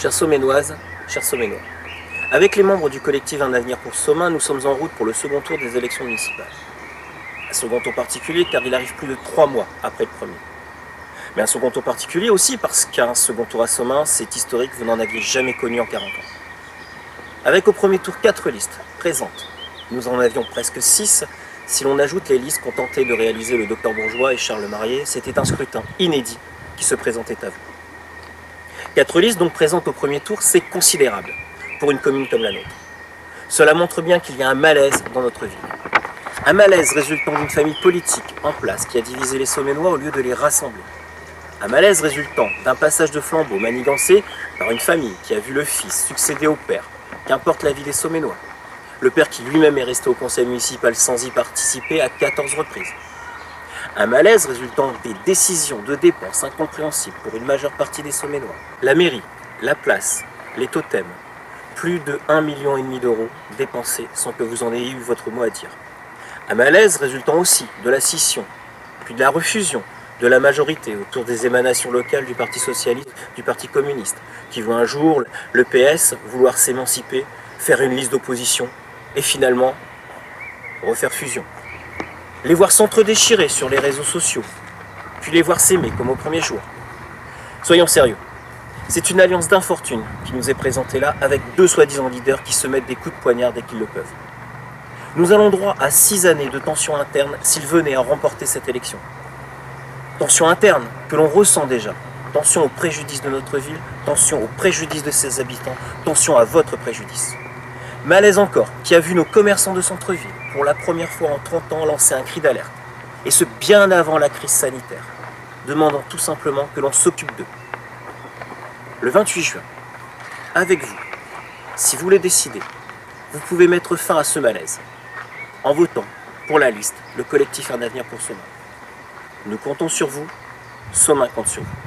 Chères Somainoises, chers Somainois, avec les membres du collectif Un avenir pour Somain, nous sommes en route pour le second tour des élections municipales. Un second tour particulier car il arrive plus de 3 mois après le premier. Mais un second tour particulier aussi parce qu'un second tour à Somain, c'est historique, vous n'en aviez jamais connu en 40 ans. Avec au premier tour 4 listes présentes, nous en avions presque 6 si l'on ajoute les listes qu'ont tenté de réaliser le docteur Bourgeois et Charles Marié. C'était un scrutin inédit qui se présentait à vous. 4 listes donc présentes au premier tour, c'est considérable pour une commune comme la nôtre. Cela montre bien qu'il y a un malaise dans notre ville. Un malaise résultant d'une famille politique en place qui a divisé les Somainois au lieu de les rassembler. Un malaise résultant d'un passage de flambeau manigancé par une famille qui a vu le fils succéder au père, qu'importe la vie des Somainois. Le père qui lui-même est resté au conseil municipal sans y participer à 14 reprises. Un malaise résultant des décisions de dépenses incompréhensibles pour une majeure partie des Somainois. La mairie, la place, les totems, plus de 1,5 million d'euros dépensés sans que vous en ayez eu votre mot à dire. Un malaise résultant aussi de la scission, puis de la refusion de la majorité autour des émanations locales du Parti socialiste, du Parti communiste, qui voit un jour le PS vouloir s'émanciper, faire une liste d'opposition et finalement refaire fusion. Les voir s'entre-déchirer sur les réseaux sociaux, puis les voir s'aimer comme au premier jour. Soyons sérieux, c'est une alliance d'infortune qui nous est présentée là avec 2 soi-disant leaders qui se mettent des coups de poignard dès qu'ils le peuvent. Nous allons droit à 6 années de tension interne s'ils venaient à remporter cette élection. Tension interne que l'on ressent déjà. Tension au préjudice de notre ville, tension au préjudice de ses habitants, tension à votre préjudice. Malaise encore, qui a vu nos commerçants de centre-ville, pour la première fois en 30 ans, lancer un cri d'alerte. Et ce, bien avant la crise sanitaire, demandant tout simplement que l'on s'occupe d'eux. Le 28 juin, avec vous, si vous le décidez, vous pouvez mettre fin à ce malaise, en votant pour la liste, le collectif Un avenir pour Somain. Nous comptons sur vous, Somain compte sur vous.